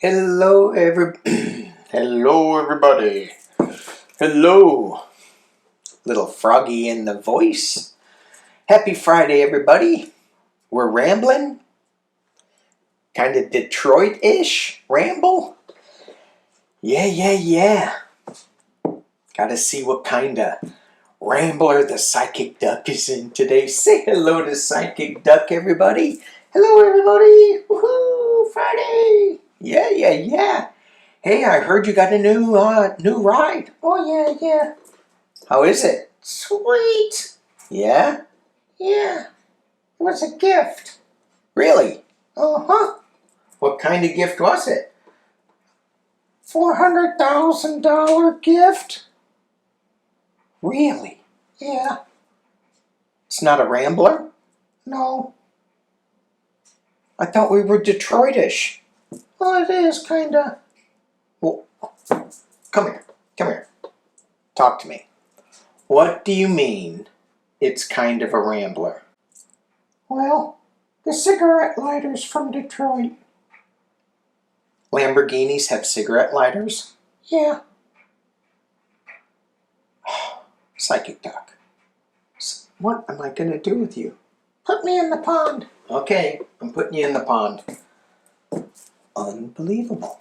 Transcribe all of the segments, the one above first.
Hello, Hello, everybody. Hello, little froggy in the voice. Happy Friday, everybody. We're rambling, kind of Detroit-ish ramble. Yeah. Gotta see what kind of Rambler the Psychic Duck is in today. Say hello to Psychic Duck, everybody. Hello, everybody. Woohoo! Friday. Yeah. Hey, I heard you got a new ride. Oh, yeah. How is it? Sweet. Yeah? Yeah. It was a gift. Really? Uh-huh. What kind of gift was it? $400,000 gift. Really? Yeah. It's not a Rambler? No. I thought we were Detroitish. Well, it is, kinda. Well, come here. Talk to me. What do you mean it's kind of a Rambler? Well, the cigarette lighters from Detroit. Lamborghinis have cigarette lighters? Yeah. Psychic Duck. What am I going to do with you? Put me in the pond. Okay, I'm putting you in the pond. Unbelievable.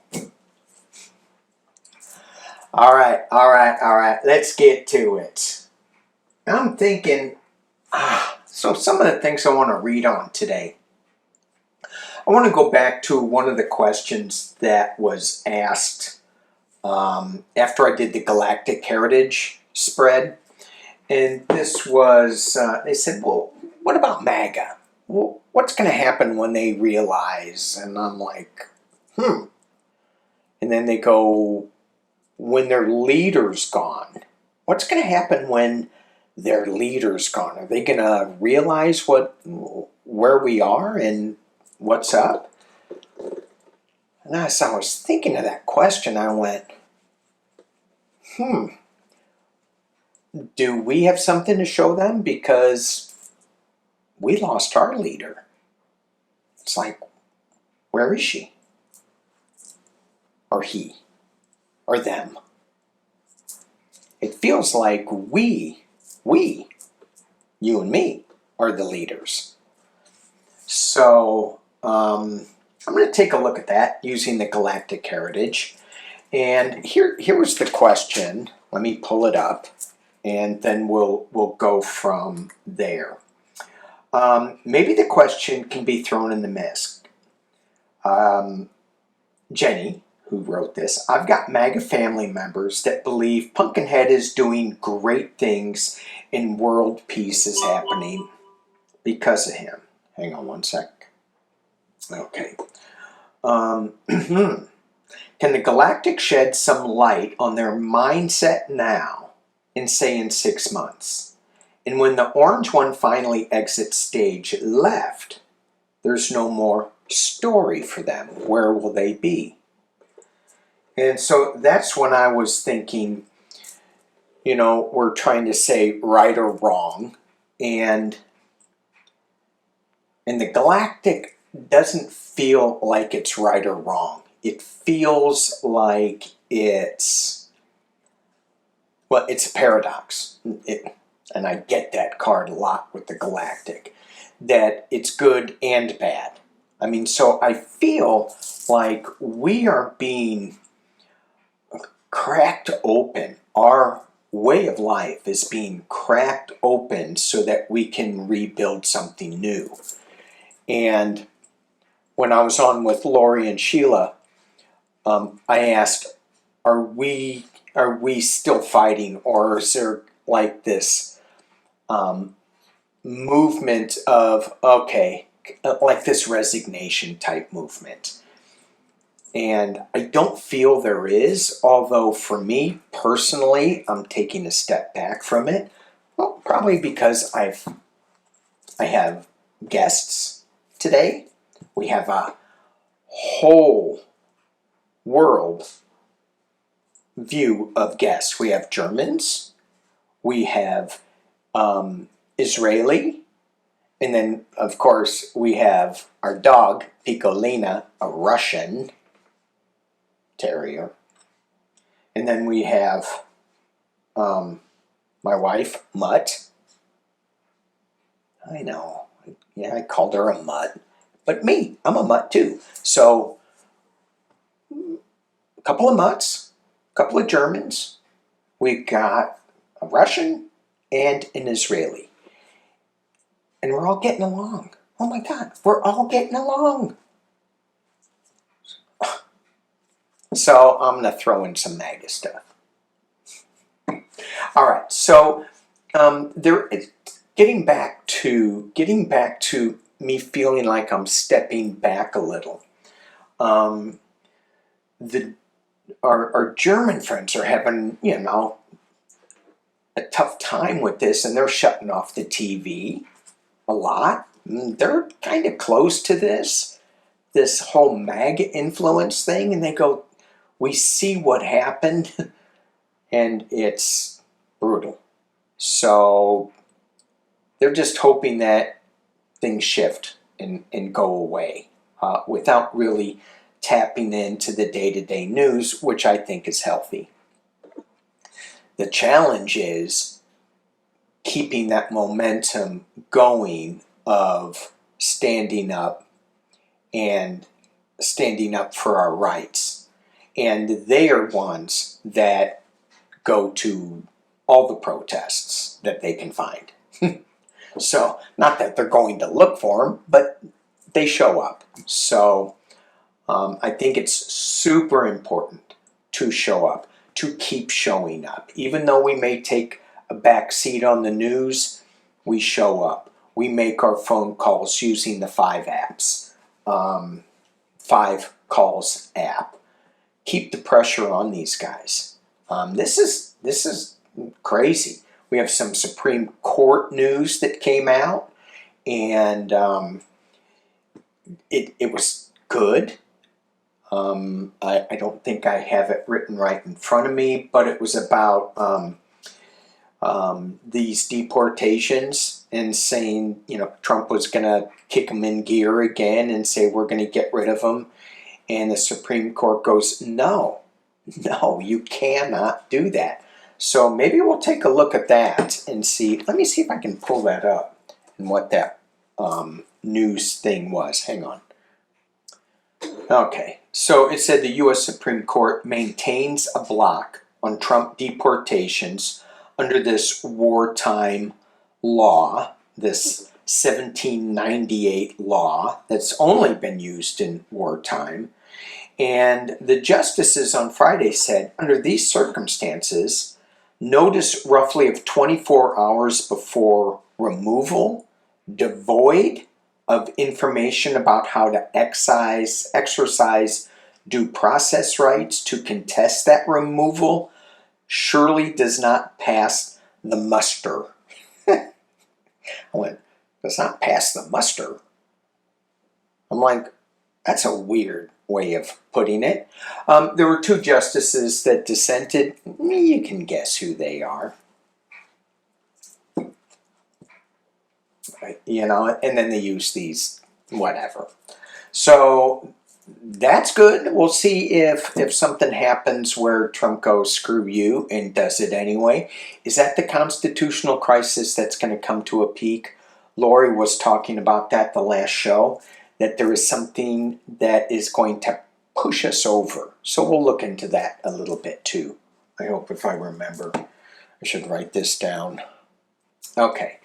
All right. Let's get to it. I'm thinking, so some of the things I want to read on today. I want to go back to one of the questions that was asked after I did the Galactic Heritage spread. And this was, they said, well, what about Maga? Well, what's going to happen when they realize? And I'm like, And then they go, when their leader's gone. What's going to happen when their leader's gone? Are they going to realize where we are and what's up? And as I was thinking of that question, I went, do we have something to show them? Because we lost our leader. It's like, where is she? Or he? Or them? It feels like we, you and me, are the leaders. So, I'm going to take a look at that using the Galactic Heritage. And here was the question. Let me pull it up, and then we'll go from there. Maybe the question can be thrown in the mist. Jenny, who wrote this, I've got MAGA family members that believe Pumpkinhead is doing great things and world peace is happening because of him. Hang on one sec. Okay. Can the Galactic shed some light on their mindset now and say in 6 months? And when the orange one finally exits stage left, there's no more story for them. Where will they be? And so that's when I was thinking, we're trying to say right or wrong. And the Galactic doesn't feel like it's right or wrong. It feels like it's a paradox. And I get that card a lot with the Galactic, that it's good and bad. I mean, so I feel like we are being cracked open. Our way of life is being cracked open so that we can rebuild something new. And when I was on with Lori and Sheila, I asked, are we still fighting, or is there like this movement of, like this resignation type movement? And I don't feel there is, although for me personally, I'm taking a step back from it. Well, probably because I have guests today. We have a whole world view of guests. We have Germans, we have Israeli, and then of course we have our dog Picolina, a Russian. Terrier. And then we have my wife, Mutt. I know. Yeah, I called her a mutt. But me, I'm a mutt too. So, a couple of mutts, a couple of Germans. We've got a Russian and an Israeli. And we're all getting along. Oh my God, we're all getting along. So, I'm going to throw in some Maga stuff. All right, so getting back to me feeling like I'm stepping back a little. Our German friends are having, you know, a tough time with this, and they're shutting off the TV a lot. They're kind of close to this whole MAGA influence thing, and they go, we see what happened, and it's brutal. So they're just hoping that things shift and go away without really tapping into the day-to-day news, which I think is healthy. The challenge is keeping that momentum going of standing up and standing up for our rights. And they are ones that go to all the protests that they can find. So, not that they're going to look for them, but they show up. So, I think it's super important to show up, to keep showing up. Even though we may take a back seat on the news, we show up. We make our phone calls using the 5 apps. 5 Calls app. Keep the pressure on these guys. This is crazy. We have some Supreme Court news that came out, and it was good. I don't think I have it written right in front of me, but it was about these deportations and saying, you know, Trump was going to kick them in gear again and say we're going to get rid of them. And the Supreme Court goes, no, you cannot do that. So maybe we'll take a look at that and see. Let me see if I can pull that up and what that news thing was. Hang on. Okay, so it said the U.S. Supreme Court maintains a block on Trump deportations under this wartime law, this 1798 law that's only been used in wartime. And the justices on Friday said, under these circumstances, notice roughly of 24 hours before removal, devoid of information about how to exercise due process rights to contest that removal, surely does not pass the muster. I went, does not pass the muster? I'm like, that's a weird way of putting it. There were 2 justices that dissented. You can guess who they are. Right, you know, and then they use these, whatever. So that's good. We'll see if something happens where Trump goes, screw you, and does it anyway. Is that the constitutional crisis that's going to come to a peak? Lori was talking about that the last show, that there is something that is going to push us over. So we'll look into that a little bit too. I hope if I remember. I should write this down. Okay.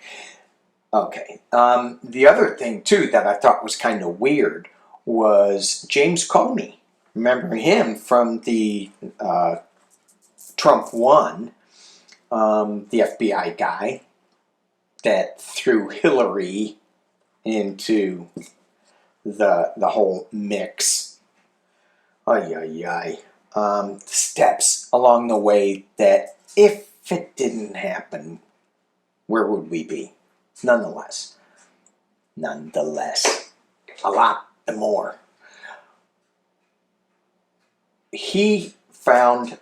The other thing too that I thought was kind of weird was James Comey. Remember him from the Trump 1, the FBI guy that threw Hillary into the whole mix. Steps along the way that if it didn't happen, where would we be? Nonetheless, a lot more. He found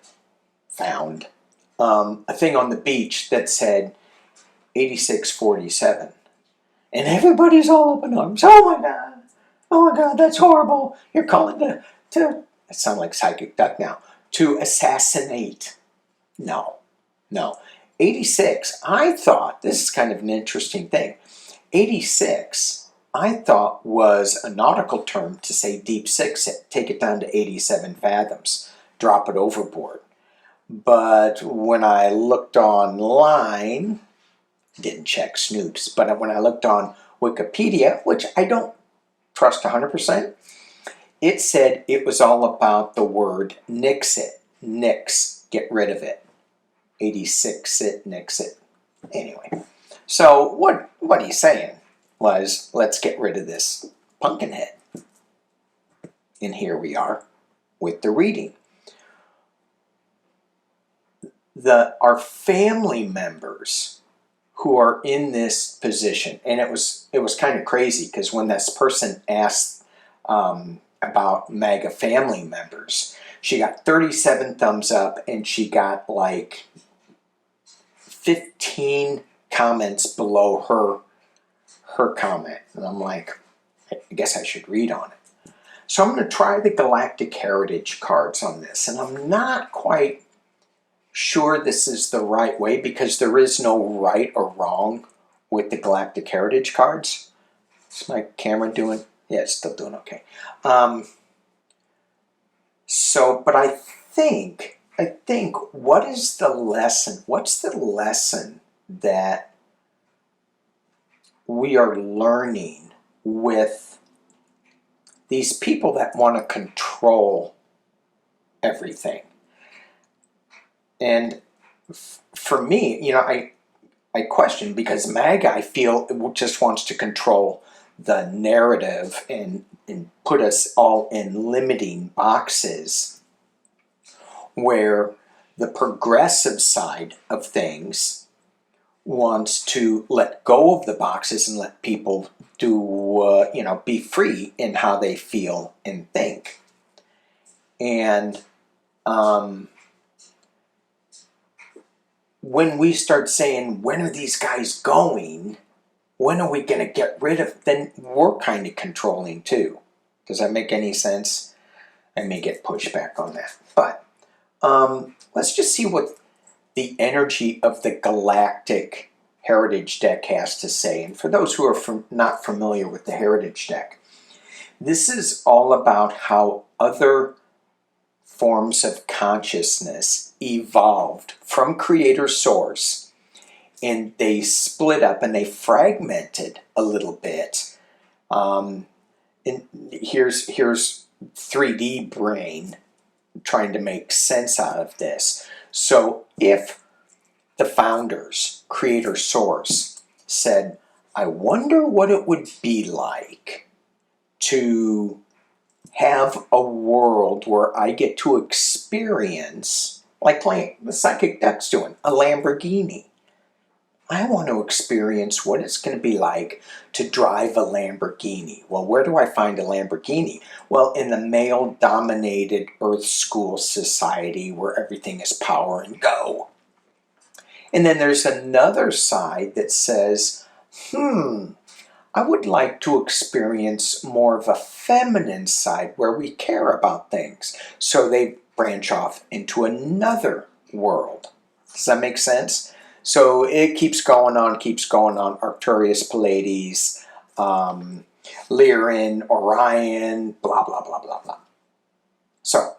a thing on the beach that said 8647. And everybody's all up in arms. Oh my God, that's horrible. You're calling to I sound like Psychic Duck now. To assassinate. No, no. 86, I thought, this is kind of an interesting thing. 86, I thought was a nautical term to say deep six it, take it down to 87 fathoms, drop it overboard. But when I looked online, didn't check Snoops, but when I looked on Wikipedia, which I don't trust 100%, it said it was all about the word nix it. Nix, get rid of it. 86 it, nix it. Anyway, so what he's saying was, let's get rid of this pumpkin head. And here we are with the reading. Our family members who are in this position, and it was kind of crazy because when this person asked about Maga family members, she got 37 thumbs up and she got like 15 comments below her comment. And I'm like, I guess I should read on it. So I'm going to try the Galactic Heritage cards on this, and I'm not quite sure this is the right way because there is no right or wrong with the Galactic Heritage cards. Is my camera doing? Yeah, it's still doing okay. But I think, what is the lesson? What's the lesson that we are learning with these people that want to control everything? And for me, I question, because Maga, I feel, just wants to control the narrative and put us all in limiting boxes, where the progressive side of things wants to let go of the boxes and let people do, be free in how they feel and think. And when we start saying, when are these guys going? When are we going to get rid of them? Then we're kind of controlling too. Does that make any sense? I may get pushback on that. But let's just see what the energy of the Galactic Heritage deck has to say. And for those who are not familiar with the Heritage deck, this is all about how other forms of consciousness evolved from creator source, and they split up and they fragmented a little bit. And here's 3D brain trying to make sense out of this. So if the founders, creator source, said, I wonder what it would be like to have a world where I get to experience, like the Psychic Duck's doing, a Lamborghini. I want to experience what it's going to be like to drive a Lamborghini. Well, where do I find a Lamborghini? Well, in the male-dominated Earth School society where everything is power and go. And then there's another side that says, I would like to experience more of a feminine side where we care about things. So they branch off into another world. Does that make sense? So it keeps going on. Arcturus, Pleiades, Lyran, Orion, blah, blah, blah, blah, blah. So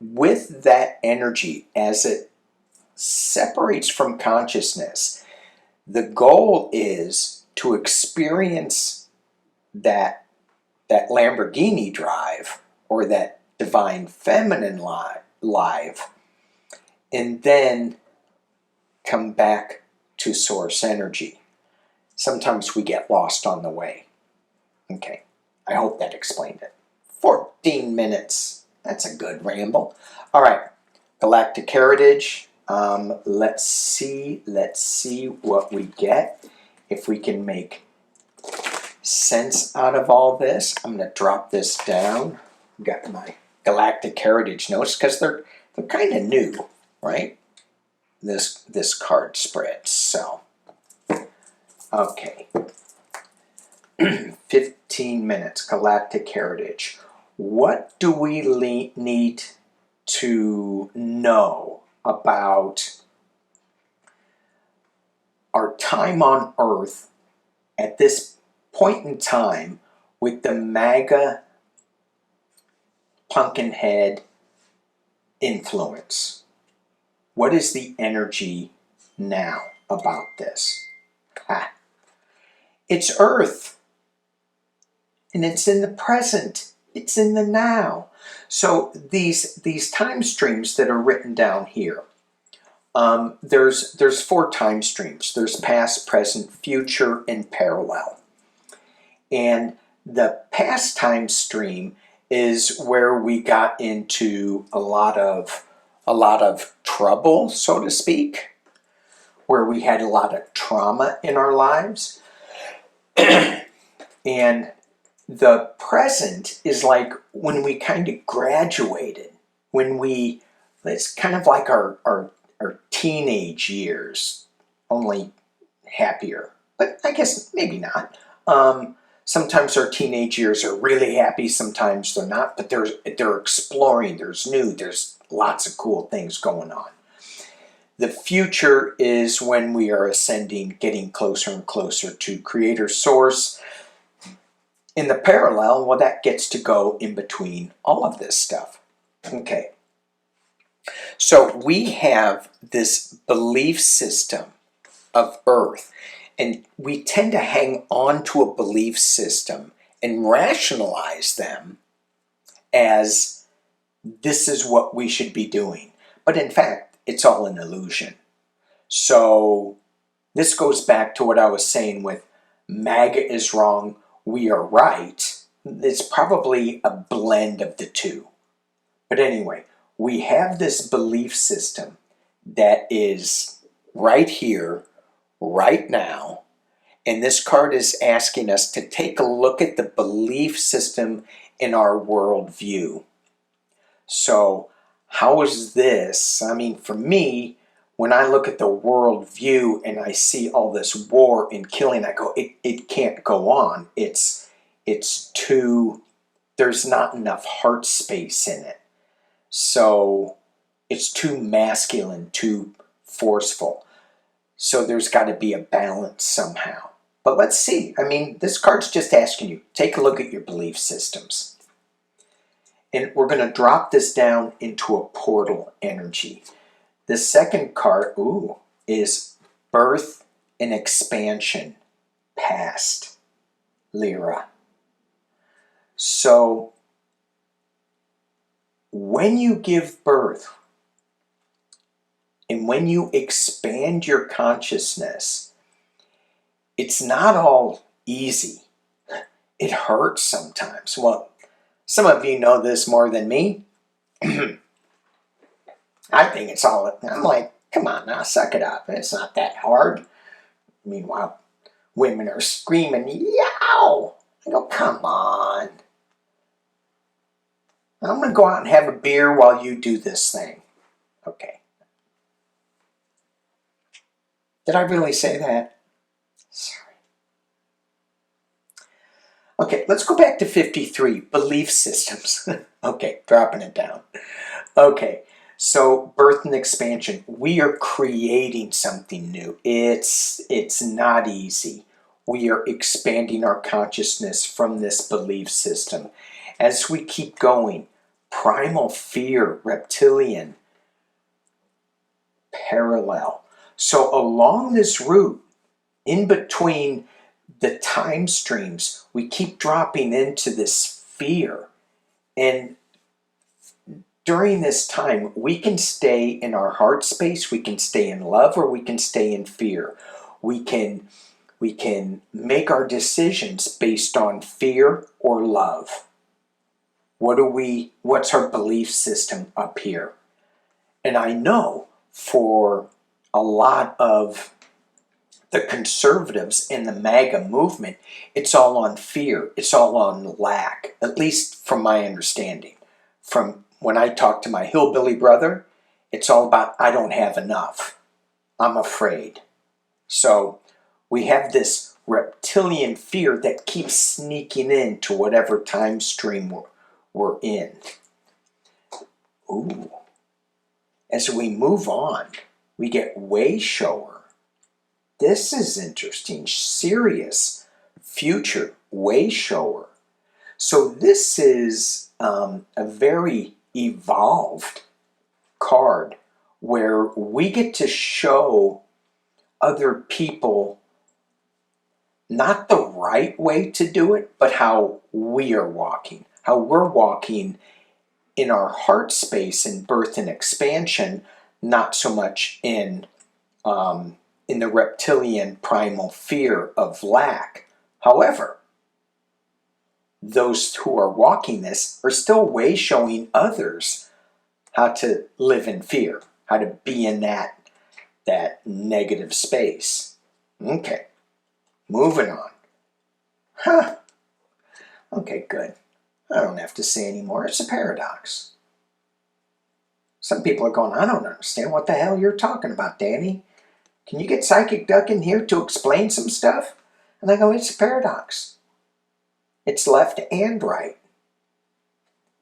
with that energy, as it separates from consciousness, the goal is to experience that Lamborghini drive, or that divine feminine live, and then come back to source energy. Sometimes we get lost on the way. Okay, I hope that explained it. 14 minutes. That's a good ramble. All right, Galactic Heritage. Let's see what we get. If we can make sense out of all this. I'm going to drop this down. Got my Galactic Heritage notes because they're kind of new, right? This card spread. So, okay. 15 minutes. Galactic Heritage. What do we need to know about our time on Earth at this point in time with the Maga Pumpkinhead influence? What is the energy now about this? It's Earth, and it's in the present. It's in the now. So these time streams that are written down here, there's 4 time streams. There's past, present, future, and parallel. And the past time stream is where we got into a lot of trouble, so to speak, where we had a lot of trauma in our lives. And the present is like when we kind of graduated, it's kind of like our teenage years, only happier. But I guess maybe not. Sometimes our teenage years are really happy, sometimes they're not, but they're exploring, there's lots of cool things going on. The future is when we are ascending, getting closer and closer to Creator Source. In the parallel, well, that gets to go in between all of this stuff. Okay. So we have this belief system of Earth, and we tend to hang on to a belief system and rationalize them as this is what we should be doing. But in fact, it's all an illusion. So this goes back to what I was saying with MAGA is wrong, we are right. It's probably a blend of the two. But anyway, we have this belief system that is right here, right now, and this card is asking us to take a look at the belief system in our worldview. So how is this? I mean, for me, when I look at the worldview and I see all this war and killing, I go, it can't go on. It's too, there's not enough heart space in it. So it's too masculine, too forceful. So there's got to be a balance somehow. But let's see. I mean, this card's just asking you, take a look at your belief systems. And we're going to drop this down into a portal energy. The second card, is birth and expansion, past, Lyra. So when you give birth and when you expand your consciousness, it's not all easy. It hurts sometimes. Well, some of you know this more than me. I think it's all, I'm like, come on now, suck it up. It's not that hard. Meanwhile, women are screaming, yow! I go, come on. I'm going to go out and have a beer while you do this thing. Okay. Did I really say that? Sorry. Okay, let's go back to 53, belief systems. Okay, dropping it down. Okay, so birth and expansion. We are creating something new. It's not easy. We are expanding our consciousness from this belief system. As we keep going, primal fear, reptilian, parallel. So along this route, in between the time streams, we keep dropping into this fear. And during this time, we can stay in our heart space, we can stay in love, or we can stay in fear. We can make our decisions based on fear or love. What's our belief system up here? And I know for a lot of the conservatives in the MAGA movement, it's all on fear. It's all on lack, at least from my understanding. From when I talk to my hillbilly brother, it's all about, I don't have enough. I'm afraid. So we have this reptilian fear that keeps sneaking into whatever time stream we're in. Ooh. As we move on, we get way shower. This is interesting. Serious future way shower. So this is a very evolved card where we get to show other people not the right way to do it, but how we are walking, how we're walking in our heart space in birth and expansion, not so much in the reptilian primal fear of lack. However, those who are walking this are still way showing others how to live in fear, how to be in that negative space. Okay, moving on. Huh. Okay, good. I don't have to say anymore. It's a paradox. Some people are going, I don't understand what the hell you're talking about, Danny. Can you get PsychicDuck in here to explain some stuff? And I go, it's a paradox. It's left and right.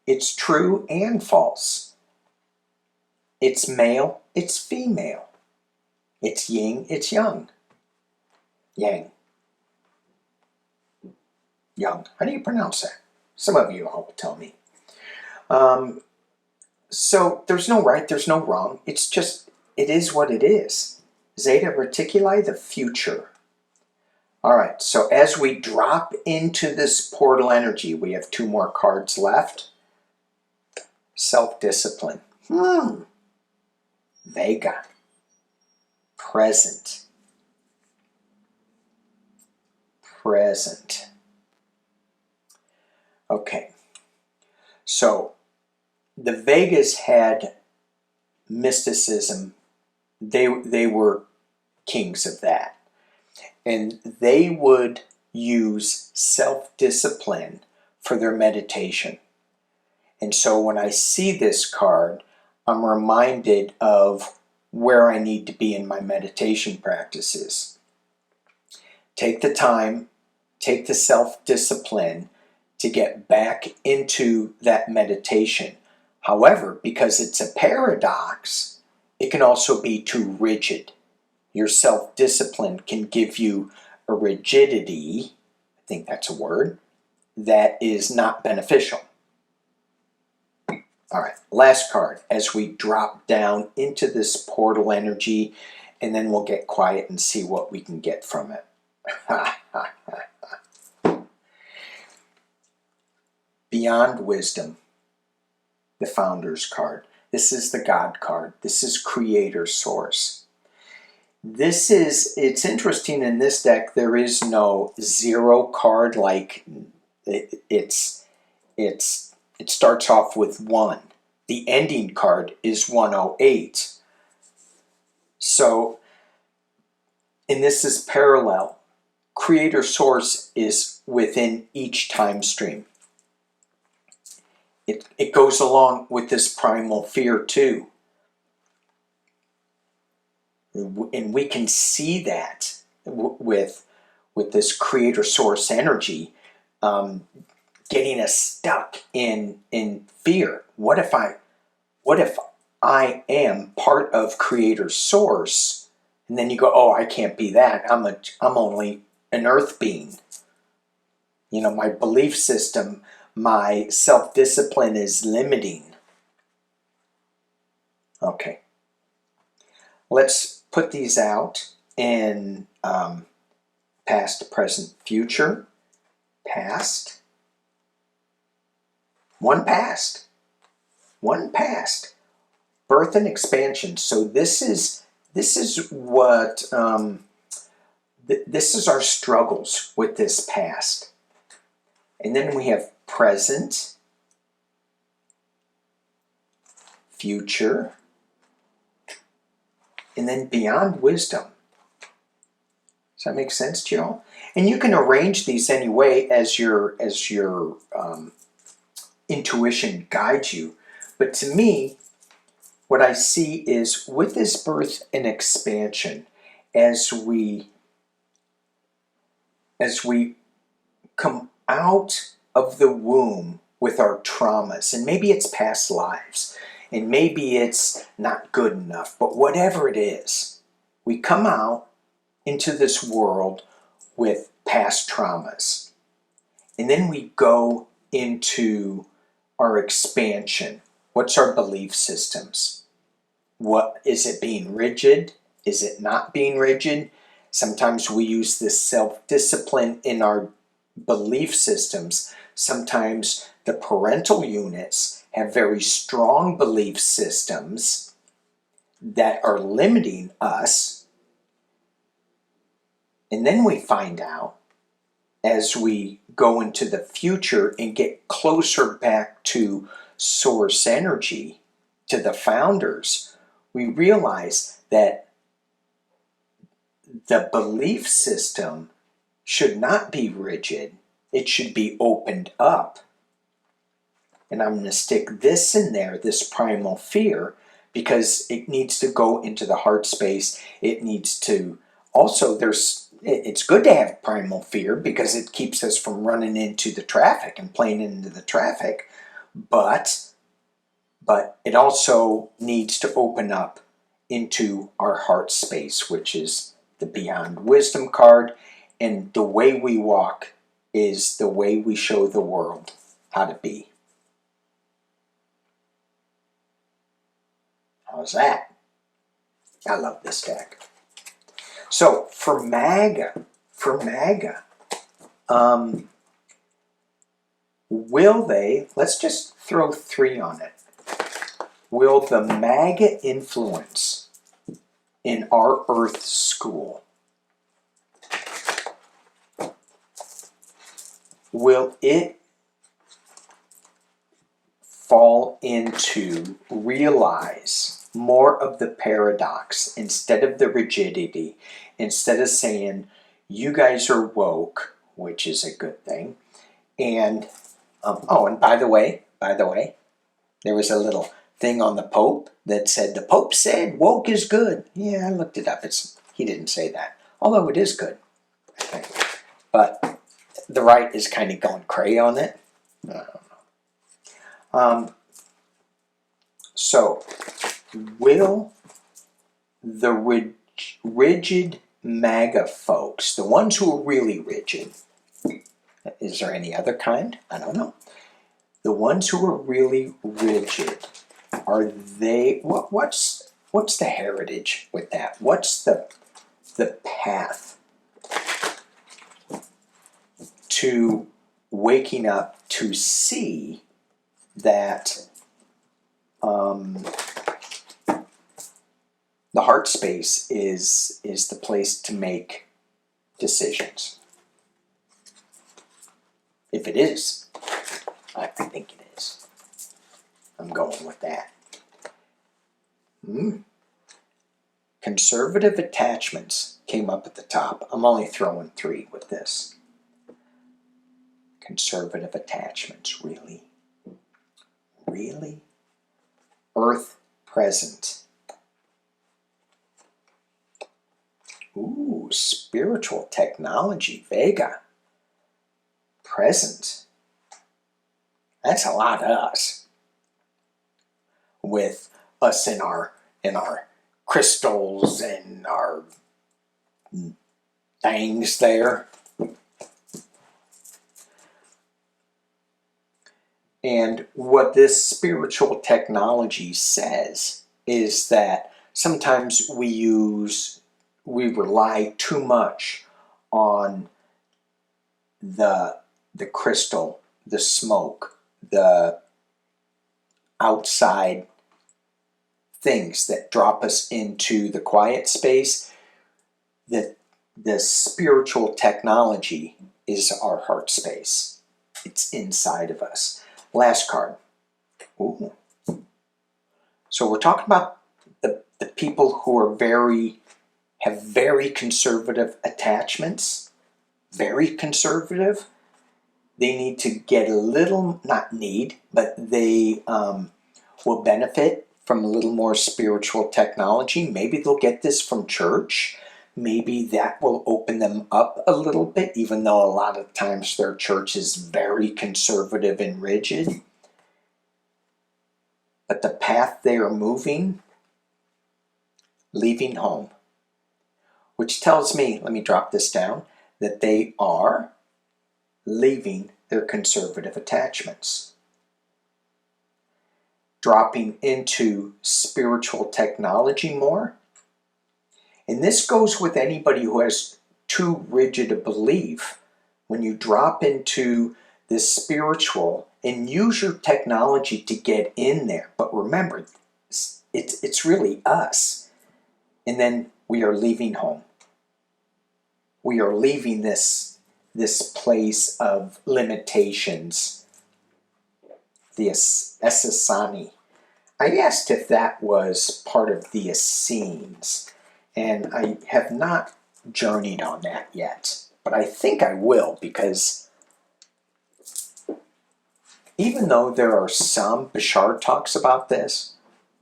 It's true and false. It's male, it's female. It's yin, it's yang. Yang. Yang. How do you pronounce that? Some of you all will tell me. So there's no right, there's no wrong. It's just, it is what it is. Zeta Reticuli, the future. All right, so as we drop into this portal energy, we have 2 more cards left. Self-discipline. Vega. Present. Present. Okay, so the Vegas had mysticism. They were kings of that. And they would use self-discipline for their meditation. And so when I see this card, I'm reminded of where I need to be in my meditation practices. Take the time, take the self-discipline to get back into that meditation. However, because it's a paradox, it can also be too rigid. Your self-discipline can give you a rigidity, I think that's a word, that is not beneficial. All right, last card as we drop down into this portal energy, and then we'll get quiet and see what we can get from it. Beyond Wisdom, the Founder's card. This is the God card. This is Creator Source. It's interesting in this deck, there is no 0 card like it starts off with 1. The ending card is 108. So, and this is parallel. Creator Source is within each time stream. It goes along with this primal fear too. And we can see that with this Creator Source energy getting us stuck in fear. What if I am part of Creator Source? And then you go, oh, I can't be that. I'm only an earth being. You know, my belief system, my self-discipline is limiting. Okay. Let's put these out in past, present, future. Past. One past. One past. Birth and expansion. So this is what this is our struggles with this past. And then we have present, future, and then beyond wisdom. Does that make sense to y'all? And you can arrange these any way as your intuition guides you. But to me, what I see is with this birth and expansion, as we come out of the womb with our traumas, and maybe it's past lives, and maybe it's not good enough, but whatever it is, we come out into this world with past traumas. And then we go into our expansion. What's our belief systems? What is it, being rigid? Is it not being rigid? Sometimes we use this self-discipline in our belief systems. Sometimes the parental units have very strong belief systems that are limiting us. And then we find out, as we go into the future and get closer back to source energy, to the founders, we realize that the belief system should not be rigid. It should be opened up. And I'm going to stick this in there, this primal fear, because it needs to go into the heart space. It needs to also, it's good to have primal fear because it keeps us from running into the traffic and playing into the traffic, but it also needs to open up into our heart space, which is the Beyond Wisdom card, and the way we walk is the way we show the world how to be. How's that? I love this deck. So for Maga, will they, let's just throw 3 on it. Will the Maga influence in our Earth school, will it fall into realize more of the paradox instead of the rigidity, instead of saying you guys are woke, which is a good thing, and oh, and by the way, there was a little thing on the Pope that said the Pope said woke is good. Yeah, I looked it up. He didn't say that, although it is good, I think. But the right is kind of going cray on it. I don't know. So, will the rigid Maga folks, the ones who are really rigid, is there any other kind? I don't know. The ones who are really rigid, are they, what's the heritage with that? What's the path to waking up to see that the heart space is the place to make decisions? If it is, I think it is. I'm going with that. Conservative attachments came up at the top. I'm only throwing 3 with this. Conservative attachments, really? Really? Earth present. Ooh, spiritual technology, Vega. Present. That's a lot of us. With us in our crystals and our things there. And what this spiritual technology says is that sometimes we rely too much on the crystal, the smoke, the outside things that drop us into the quiet space. That the spiritual technology is our heart space. It's inside of us. Last card. Ooh. So we're talking about the people who are have very conservative attachments. Very conservative. They need to get a little, not need, but they will benefit from a little more spiritual technology. Maybe they'll get this from church. maybe that will open them up a little bit, even though a lot of times their church is very conservative and rigid. But the path they are moving, leaving home, which tells me, let me drop this down, that they are leaving their conservative attachments, dropping into spiritual technology more. And this goes with anybody who has too rigid a belief. When you drop into this spiritual and use your technology to get in there, but remember, it's really us. And then we are leaving home. We are leaving this place of limitations, the Essenes. I asked if that was part of the Essenes, and I have not journeyed on that yet, but I think I will, because even though there are some, Bashar talks about this,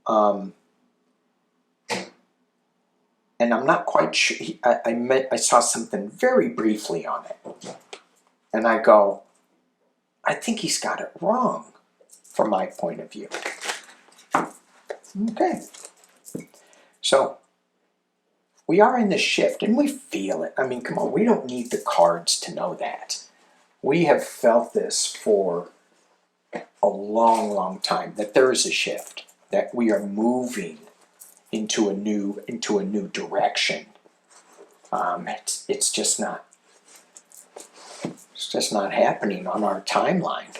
and I'm not quite sure, I saw something very briefly on it, and I go, I think he's got it wrong from my point of view. Okay. So, we are in this shift, and we feel it. I mean, come on, we don't need the cards to know that. We have felt this for a long, long time, that there is a shift, that we are moving into a new direction. It's just not happening on our timeline,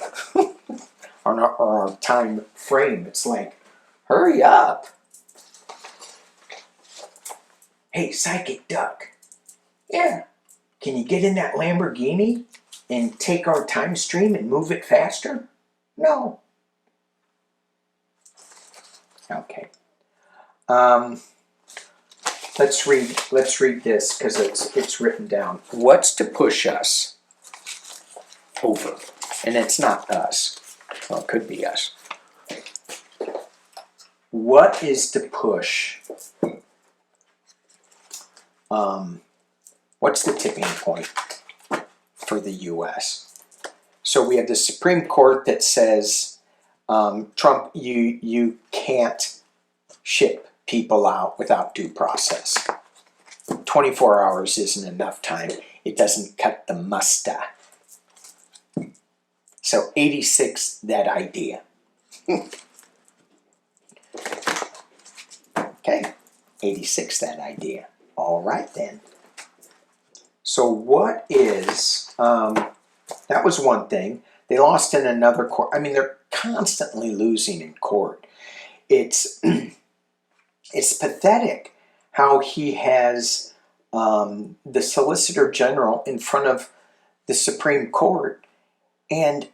on our time frame. It's like, hurry up. Hey, PsychicDuck. Yeah. Can you get in that Lamborghini and take our time stream and move it faster? No. Okay. Let's read this, because it's written down. What's to push us over? And it's not us. Well, it could be us. What is to push? What's the tipping point for the U.S.? So we have the Supreme Court that says, Trump, you can't ship people out without due process. 24 hours isn't enough time. It doesn't cut the mustard. So 86, that idea. Okay, 86, that idea. All right then. So what is, that was one thing. They lost in another court. I mean, they're constantly losing in court. It's pathetic how he has the Solicitor General in front of the Supreme Court, and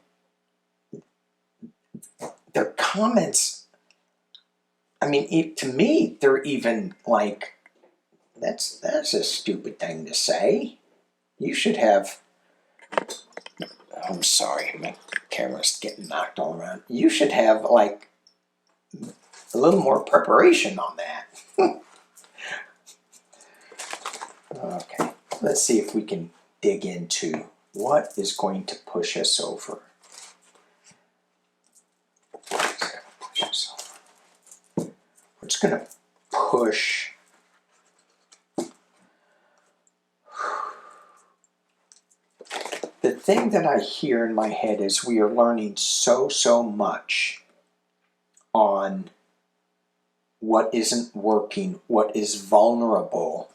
their comments, I mean, to me, they're even like, that's a stupid thing to say. You should have, I'm sorry, my camera's getting knocked all around. You should have, like, a little more preparation on that. Okay, let's see if we can dig into what is going to push us over. What's going to push? The thing that I hear in my head is we are learning so much on what isn't working, what is vulnerable,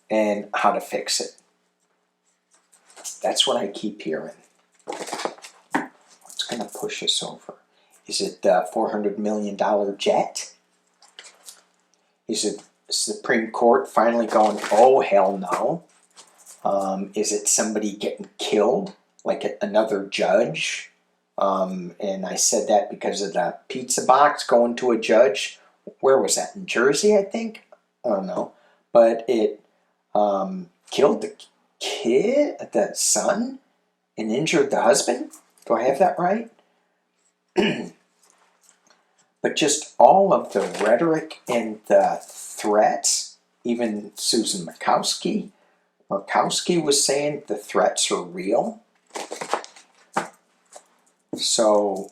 and how to fix it. That's what I keep hearing. What's going to push us over? Is it the $400 million jet? Is it Supreme Court finally going, oh, hell no? Is it somebody getting killed, like another judge? And I said that because of the pizza box going to a judge. Where was that? In Jersey, I think? I don't know. But it killed the kid, the son, and injured the husband. Do I have that right? But just all of the rhetoric and the threats even Susan Murkowski was saying the threats are real. So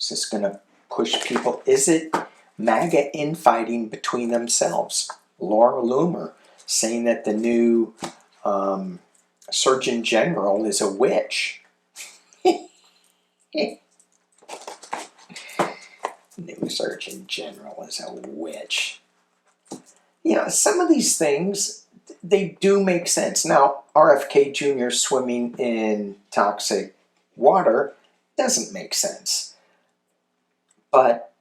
is this going to push people? Is it MAGA infighting between themselves? Laura Loomer saying that the new Surgeon General is a witch. New Surgeon General is a witch. You know, some of these things, they do make sense. Now, RFK Jr. swimming in toxic water doesn't make sense. But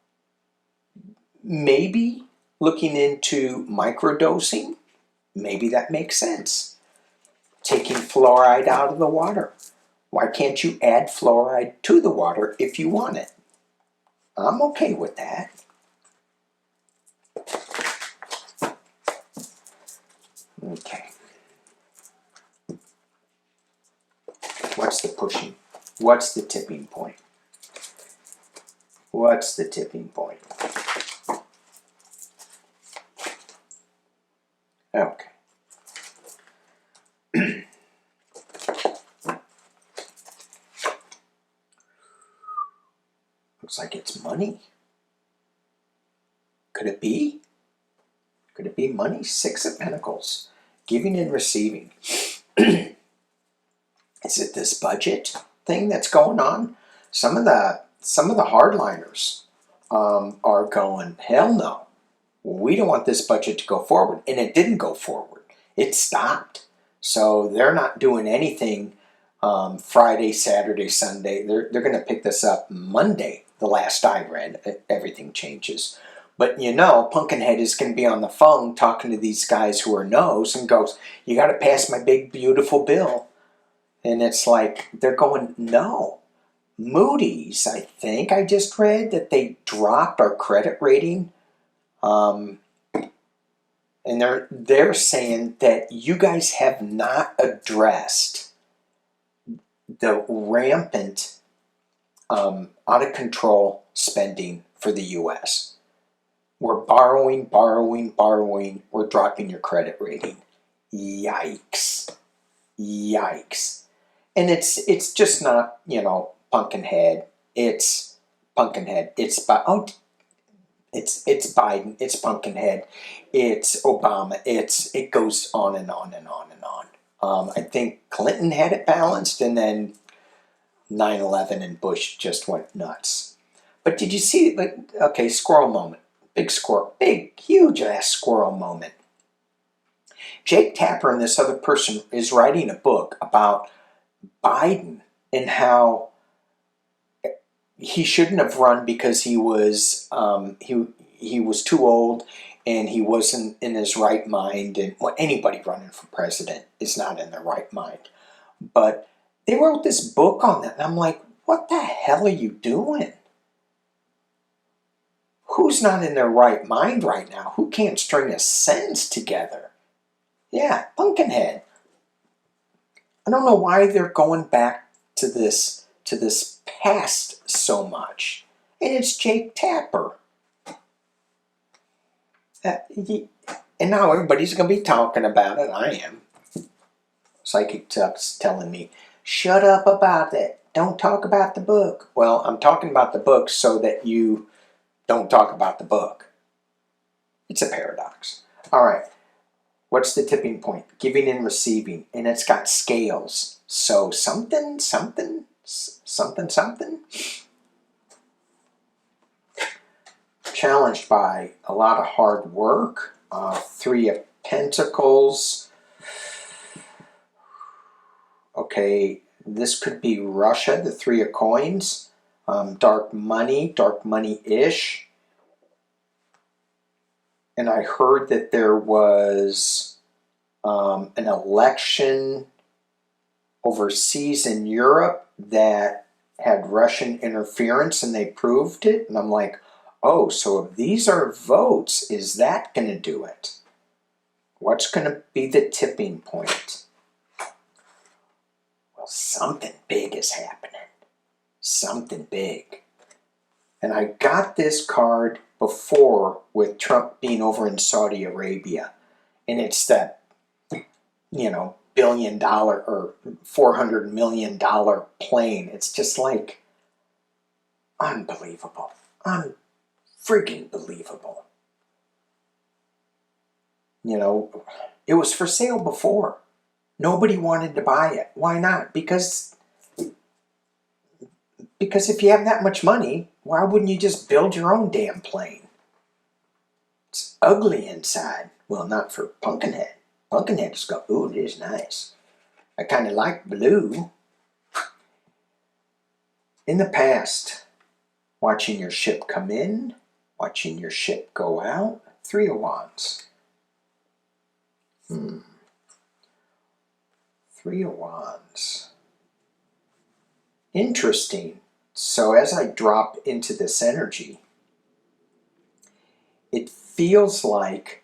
maybe looking into microdosing, maybe that makes sense. Taking fluoride out of the water. Why can't you add fluoride to the water if you want it? I'm okay with that. Okay. What's the pushing? What's the tipping point? What's the tipping point? Okay. Looks like it's money. Could it be? Could it be money? Six of Pentacles. Giving and receiving. Is it this budget thing that's going on? Some of the hardliners are going, hell no. We don't want this budget to go forward. And it didn't go forward. It stopped. So they're not doing anything Friday, Saturday, Sunday. They're going to pick this up Monday. The last I read, everything changes. But you know, Pumpkinhead is going to be on the phone talking to these guys who are no's and goes, you got to pass my big, beautiful bill. And it's like, they're going, no. Moody's, I think I just read that they dropped our credit rating. And they're saying that you guys have not addressed the rampant, out of control spending for the U.S. We're borrowing. We're dropping your credit rating. Yikes. Yikes. And it's just not, you know, Pumpkinhead. It's Pumpkinhead. It's Biden. It's Pumpkinhead. It's Obama. It goes on and on and on and on. I think Clinton had it balanced, and then 9/11 and Bush just went nuts. But did you see? Okay, squirrel moment. Big squirrel. Big, huge ass squirrel moment. Jake Tapper and this other person is writing a book about Biden and how he shouldn't have run because he was he was too old and he wasn't in his right mind. And well, anybody running for president is not in their right mind. But they wrote this book on that, and I'm like, what the hell are you doing? Who's not in their right mind right now? Who can't string a sentence together? Yeah, Pumpkinhead. I don't know why they're going back to this past so much. And it's Jake Tapper. And now everybody's going to be talking about it. I am. PsychicDuck's telling me, shut up about it. Don't talk about the book. Well, I'm talking about the book so that you don't talk about the book. It's a paradox. All right. What's the tipping point? Giving and receiving. And it's got scales. So something. Challenged by a lot of hard work. Three of Pentacles. Okay, this could be Russia, the Three of Coins. Dark money-ish. And I heard that there was an election overseas in Europe that had Russian interference and they proved it. And I'm like, oh, so if these are votes, is that going to do it? What's going to be the tipping point? Well, something big is happening. Something big. And I got this card before with Trump being over in Saudi Arabia. And it's that, you know, $1 billion or $400 million plane. It's just like unbelievable. Unfriggin' believable. You know, it was for sale before. Nobody wanted to buy it. Why not? Because if you have that much money, why wouldn't you just build your own damn plane? It's ugly inside. Well, not for Pumpkinhead. Pumpkinhead just go, ooh, it is nice. I kind of like blue. In the past, watching your ship come in, watching your ship go out. 3 of Wands. 3 of Wands. Interesting. So as I drop into this energy, it feels like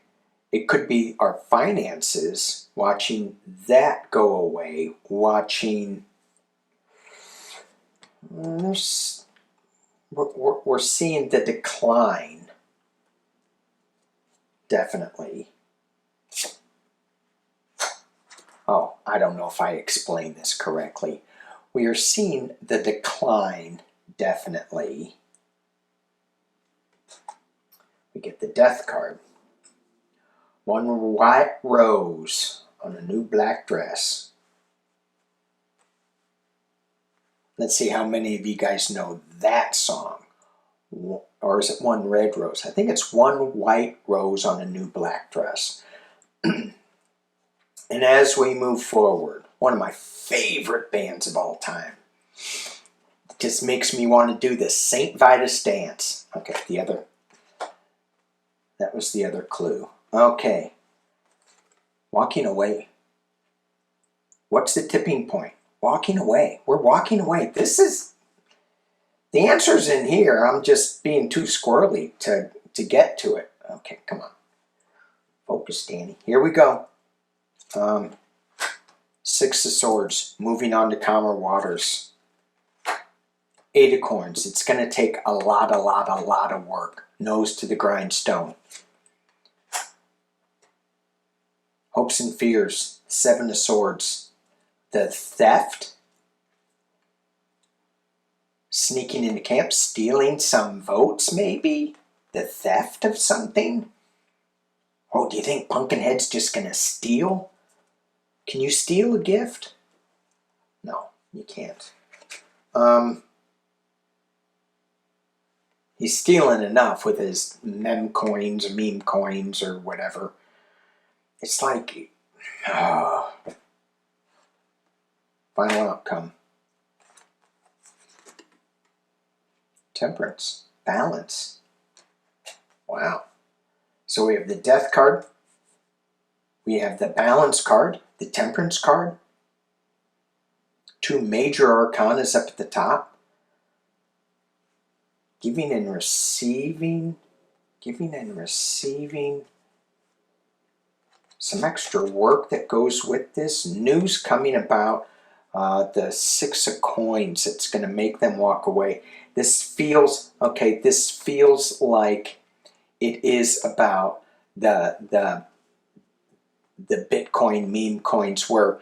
it could be our finances, watching that go away, watching, we're seeing the decline, definitely. Oh, I don't know if I explained this correctly. We are seeing the decline, definitely. We get the Death card. 1 white rose on a new black dress. Let's see how many of you guys know that song. Or is it 1 red rose? I think it's 1 white rose on a new black dress. And as we move forward, one of my favorite bands of all time. Just makes me want to do the St. Vitus dance. Okay, that was the other clue. Okay. Walking away. What's the tipping point? Walking away. We're walking away. This is... The answer's in here. I'm just being too squirrely to get to it. Okay, come on. Focus, Danny. Here we go. 6 of Swords. Moving on to calmer waters. 8 of Coins. It's going to take a lot of work. Nose to the grindstone. Hopes and fears. 7 of Swords. The theft. Sneaking into camp. Stealing some votes, maybe? The theft of something? Oh, do you think Pumpkinhead's just going to steal? Can you steal a gift? No, you can't. He's stealing enough with his meme coins or whatever. It's like, final outcome. Temperance. Balance. Wow. So we have the Death card. We have the Balance card. The Temperance card. 2 major arcanas up at the top. Giving and receiving. Giving and receiving. Some extra work that goes with this. News coming about the 6 of Coins. It's going to make them walk away. This feels, okay, this feels like it is about the Bitcoin meme coins where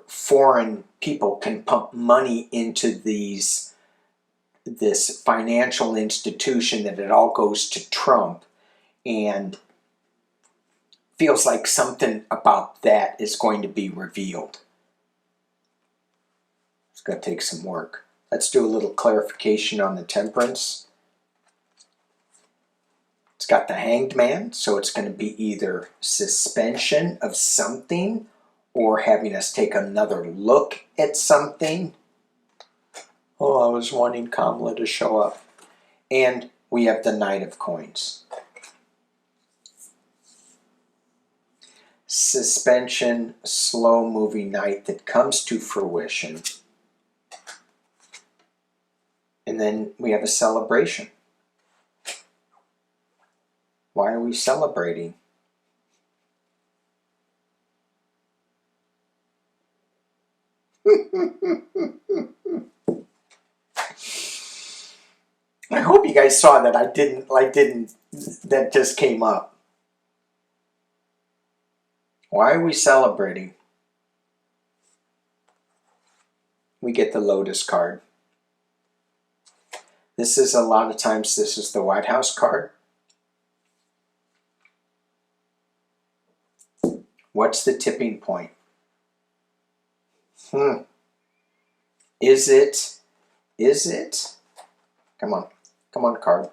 foreign people can pump money into this financial institution, that it all goes to Trump, and feels like something about that is going to be revealed. It's going to take some work. Let's do a little clarification on the Temperance. It's got the Hanged Man, so it's going to be either suspension of something or having us take another look at something. Oh, I was wanting Kamala to show up. And we have the Knight of Coins. Suspension, slow-moving knight that comes to fruition. And then we have a celebration. Why are we celebrating? guys saw that I didn't, that just came up. Why are we celebrating? We get the Lotus card. This is a lot of times, this is the White House card. What's the tipping point? Is it, come on card.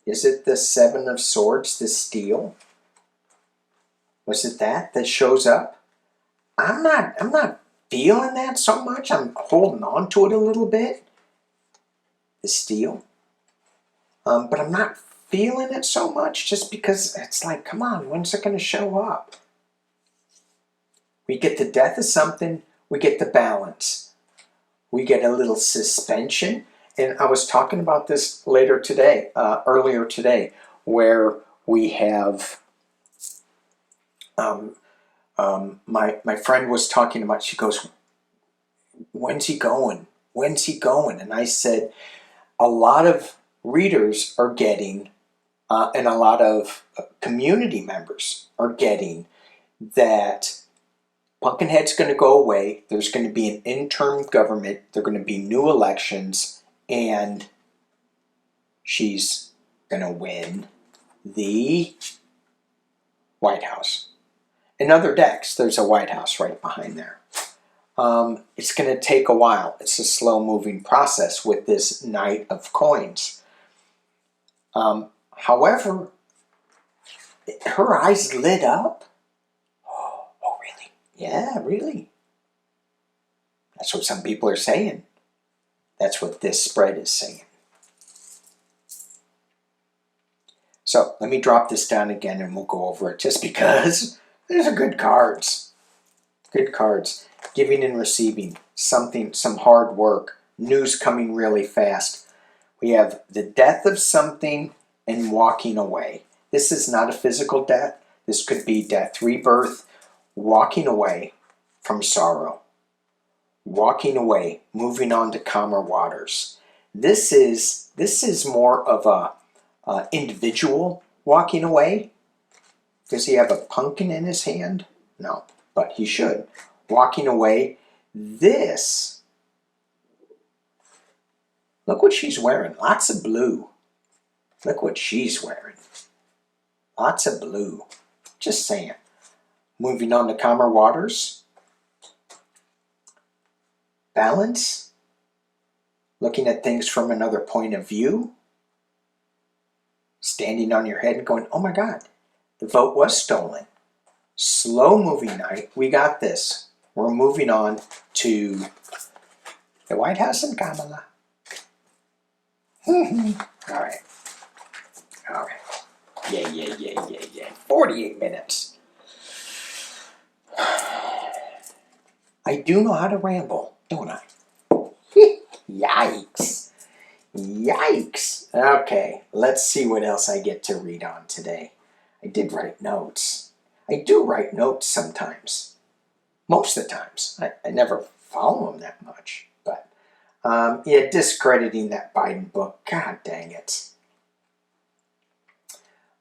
Is it the Seven of Swords, the Steel? Was it that shows up? I'm not feeling that so much. I'm holding on to it a little bit. The Steel. But I'm not feeling it so much just because it's like, come on, when's it going to show up? We get the Death of something, we get the Balance. We get a little suspension. And I was talking about this earlier today, where we have, my friend was talking about, she goes, when's he going? When's he going? And I said, a lot of readers are getting, and a lot of community members are getting that Pumpkinhead's going to go away. There's going to be an interim government. There are going to be new elections, and she's going to win the White House. In other decks, there's a White House right behind there. It's going to take a while. It's a slow-moving process with this Knight of Coins. However, her eyes lit up. Oh, really? Yeah, really. That's what some people are saying. That's what this spread is saying. So let me drop this down again and we'll go over it just because these are good cards. Good cards. Giving and receiving. Something, some hard work. News coming really fast. We have the death of something and walking away. This is not a physical death. This could be death, rebirth, walking away from sorrow. Walking away, moving on to calmer waters. This is more of a individual walking away. Does he have a pumpkin in his hand? No, but he should. Walking away. This, look what she's wearing. Lots of blue. Look what she's wearing. Lots of blue. Just saying. Moving on to calmer waters. Balance. Looking at things from another point of view. Standing on your head and going, oh my God, the vote was stolen. Slow moving night. We got this. We're moving on to the White House and Kamala. All right. All right. Yeah. 48 minutes. I do know how to ramble, don't I? Yikes. Yikes. Okay, let's see what else I get to read on today. I did write notes. I do write notes sometimes. Most of the times. I never follow them that much. But, yeah, discrediting that Biden book. God dang it.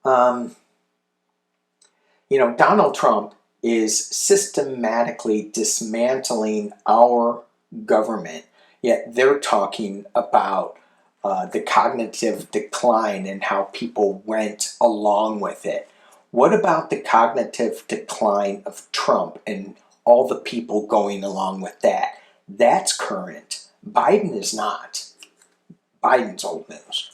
You know, Donald Trump is systematically dismantling our government, yet they're talking about the cognitive decline and how people went along with it. What about the cognitive decline of Trump and all the people going along with that? That's current. Biden is not. Biden's old news.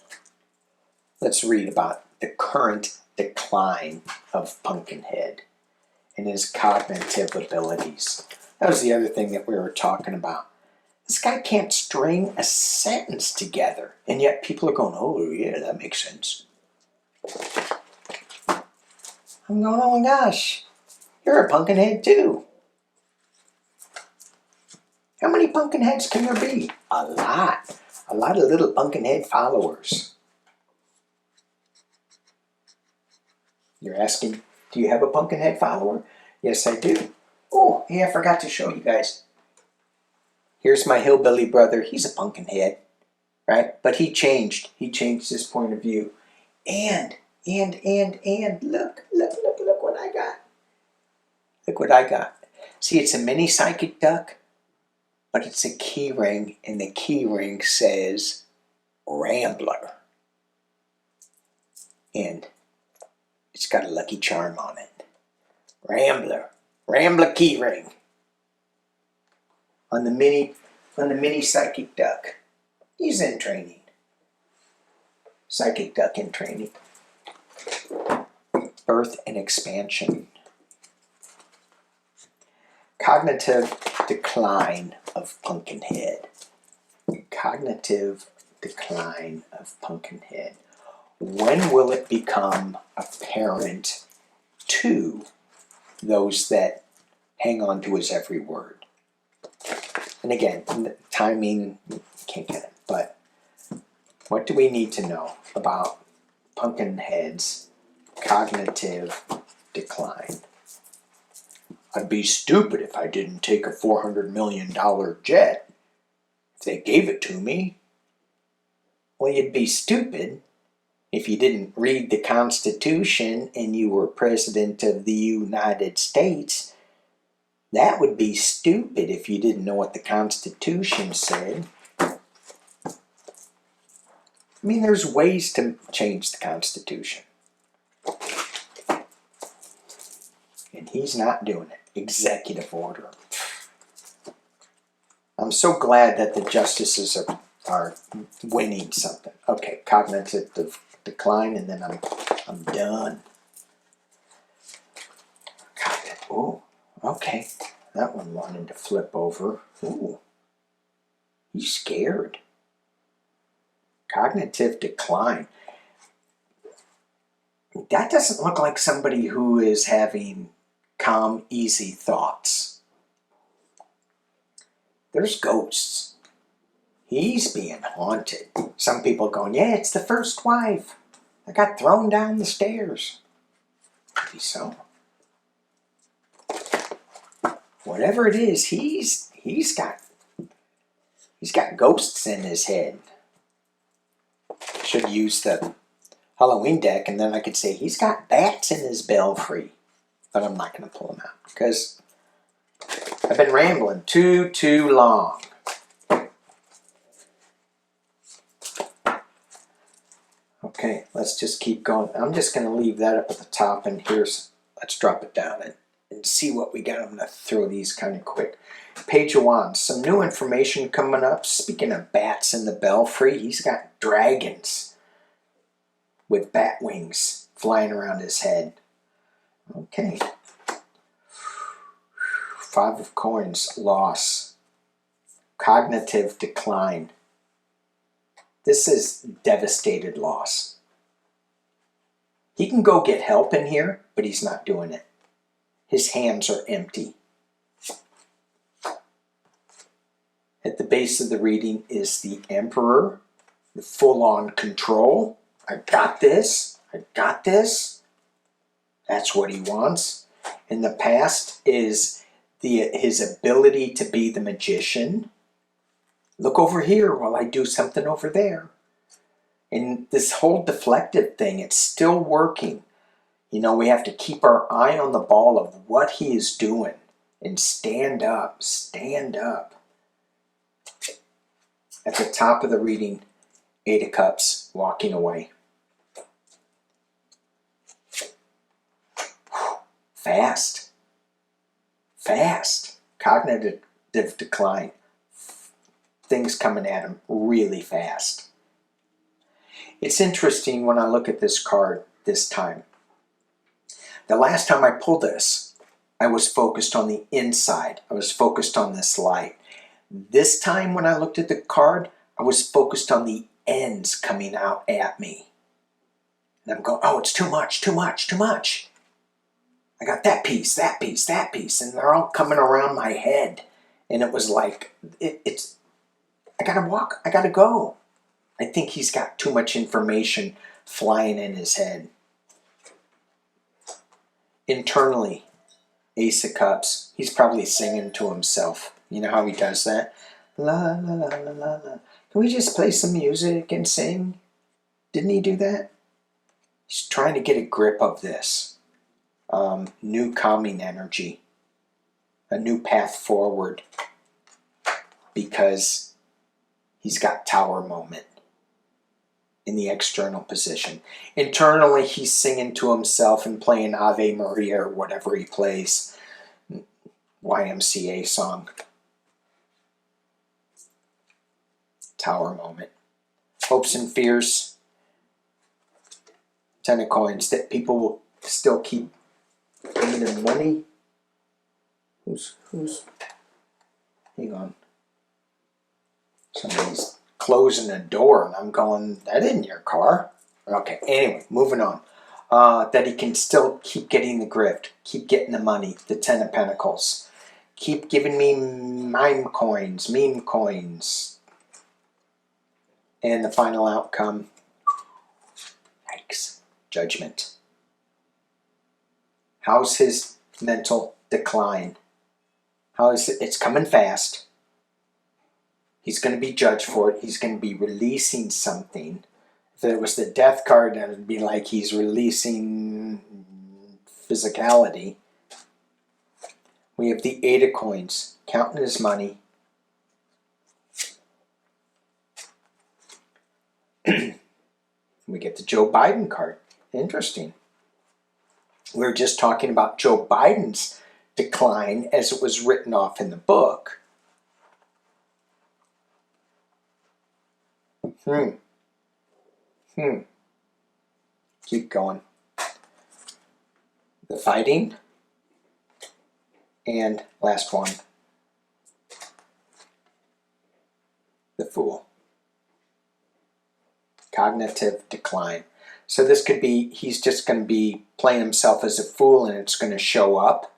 Let's read about the current decline of Pumpkinhead and his cognitive abilities. That was the other thing that we were talking about. This guy can't string a sentence together, and yet people are going, oh yeah, that makes sense. I'm going, oh my gosh, you're a Pumpkinhead too. How many Pumpkinheads can there be? A lot. A lot of little Pumpkinhead followers. You're asking, do you have a Pumpkinhead follower? Yes, I do. Oh, yeah, I forgot to show you guys. Here's my hillbilly brother. He's a Pumpkinhead. right? But he changed his point of view. And look what I got. Look what I got. See, it's a mini psychic duck, but it's a key ring, and the key ring says Rambler. And it's got a lucky charm on it. Rambler key ring. On the mini psychic duck. He's in training. Psychic duck in training. Birth and expansion. Cognitive decline of Pumpkinhead. Cognitive decline of Pumpkinhead. When will it become apparent to those that hang on to his every word? And again, timing, can't get it, but what do we need to know about Pumpkinhead's cognitive decline? I'd be stupid if I didn't take a $400 million jet if they gave it to me. Well, you'd be stupid if you didn't read the Constitution and you were President of the United States. That would be stupid if you didn't know what the Constitution said. I mean, there's ways to change the Constitution. And he's not doing it. Executive order. I'm so glad that the justices are winning something. Okay, cognitive decline, and then I'm done. Oh, okay. That one wanted to flip over. Ooh, he's scared. Cognitive decline. That doesn't look like somebody who is having calm, easy thoughts. There's ghosts. He's being haunted. Some people going, yeah, it's the first wife. I got thrown down the stairs. Maybe so. Whatever it is, he's got ghosts in his head. Should use the Halloween deck, and then I could say he's got bats in his belfry. But I'm not going to pull them out because I've been rambling too long. Okay, let's just keep going. I'm just going to leave that up at the top, and let's drop it down and see what we got. I'm going to throw these kind of quick. Page of Wands, some new information coming up. Speaking of bats in the belfry, he's got dragons with bat wings flying around his head. Okay. Five of Coins, loss. Cognitive decline. This is devastated loss. He can go get help in here, but he's not doing it. His hands are empty. At the base of the reading is the Emperor, the full-on control. I got this. I got this. That's what he wants. In the past is his ability to be the magician. Look over here while I do something over there. And this whole deflective thing, it's still working. You know, we have to keep our eye on the ball of what he is doing. And stand up. Stand up. At the top of the reading, Eight of Cups, walking away. Fast. Fast. Cognitive decline. Things coming at him really fast. It's interesting when I look at this card this time. The last time I pulled this, I was focused on the inside. I was focused on this light. This time when I looked at the card, I was focused on the ends coming out at me. And I'm going, oh, it's too much, too much, too much. I got that piece, that piece, that piece, and they're all coming around my head. And it was like, I gotta walk, I gotta go. I think he's got too much information flying in his head. Internally, Ace of Cups, he's probably singing to himself. You know how he does that? La la la la la la. Can we just play some music and sing? Didn't he do that? He's trying to get a grip of this. New calming energy. A new path forward. Because he's got tower moment in the external position. Internally, he's singing to himself and playing Ave Maria or whatever he plays. YMCA song. Tower moment. Hopes and fears. 10 of coins. That people will still keep giving him money. Who's hang on. Somebody's closing a door and I'm going, that isn't your car. Okay, anyway, moving on. That he can still keep getting the grift, keep getting the money, the 10 of Pentacles. Keep giving me meme coins. And the final outcome, yikes, Judgment. How's his mental decline? How is it? It's coming fast. He's going to be judged for it. He's going to be releasing something. If it was the death card, then it would be like he's releasing physicality. We have the 8 of coins, counting his money. We get the Joe Biden card. Interesting. We were just talking about Joe Biden's decline as it was written off in the book. Keep going. The fighting. And last one. The Fool. Cognitive decline. So this could be, he's just going to be playing himself as a fool and it's going to show up.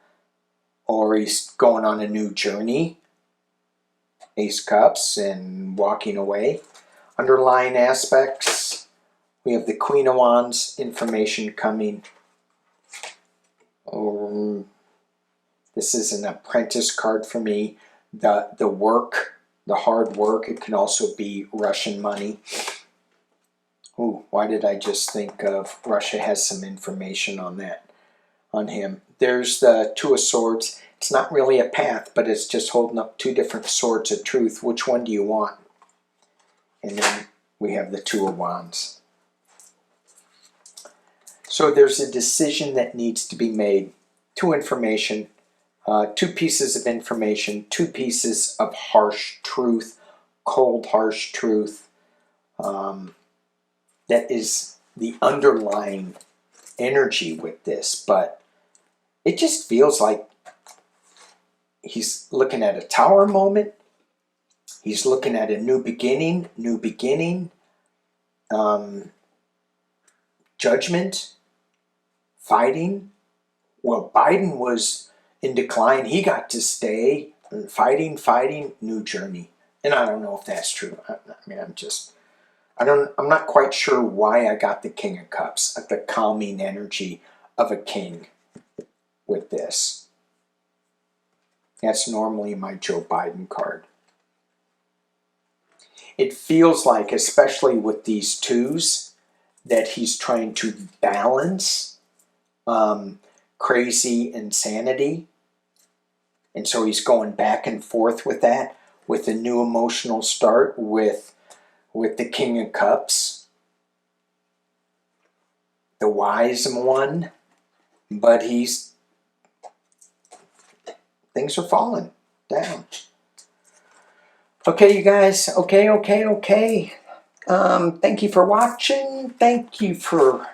Or he's going on a new journey. Ace Cups and walking away. Underlying aspects. We have the Queen of Wands, information coming. This is an apprentice card for me. The work, the hard work. It can also be Russian money. Ooh, why did I just think of Russia has some information on that, on him. There's the 2 of Swords. It's not really a path, but it's just holding up 2 different swords of truth. Which one do you want? And then we have the 2 of Wands. So there's a decision that needs to be made. 2 information, 2 pieces of information, 2 pieces of harsh truth, cold, harsh truth. That is the underlying energy with this, but it just feels like he's looking at a tower moment. He's looking at a new beginning, judgment, fighting. Well, Biden was in decline. He got to stay. Fighting, new journey. And I don't know if that's true. I mean, I'm not quite sure why I got the King of Cups, the calming energy of a king with this. That's normally my Joe Biden card. It feels like, especially with these 2s, that he's trying to balance crazy insanity. And so he's going back and forth with that, with a new emotional start with the King of Cups, the wise one, but things are falling down. Okay, you guys, okay. Thank you for watching. Thank you for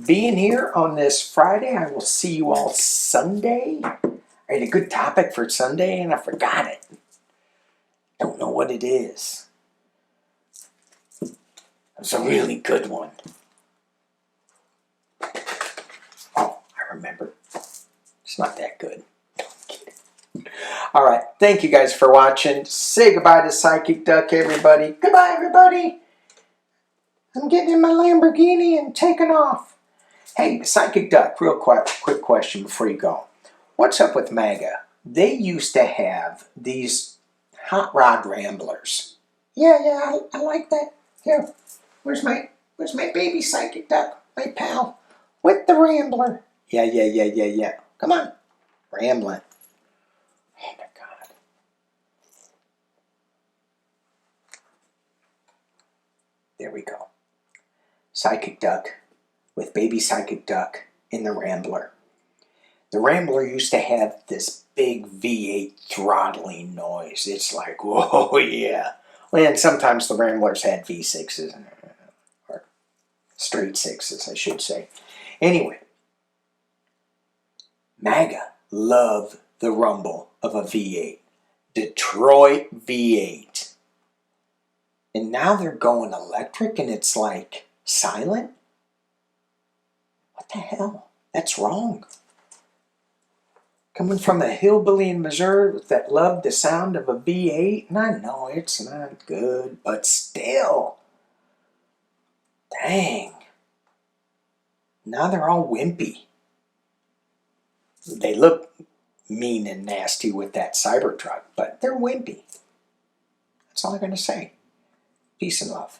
being here on this Friday. I will see you all Sunday. I had a good topic for Sunday and I forgot it. Don't know what it is. It's a really good one. Oh, I remember. It's not that good. All right. Thank you guys for watching. Say goodbye to Psychic Duck, everybody. Goodbye, everybody. I'm getting in my Lamborghini and taking off. Hey, Psychic Duck, real quick question before you go. What's up with Maga? They used to have these hot rod ramblers. Yeah, I like that. Here, where's my baby psychic duck, my pal, with the Rambler. Yeah. Come on, rambling. Oh my God. There we go. Psychic duck with baby psychic duck in the Rambler. The Rambler used to have this big V8 throttling noise. It's like, whoa, yeah. And sometimes the Ramblers had V6s, or straight sixes, I should say. Anyway, Maga loved the rumble of a V8. Detroit V8. And now they're going electric and it's like silent? What the hell? That's wrong. Coming from a hillbilly in Missouri that loved the sound of a V8, and I know it's not good, but still. Dang. Now they're all wimpy. They look mean and nasty with that Cybertruck, but they're wimpy. That's all I'm going to say. Peace and love.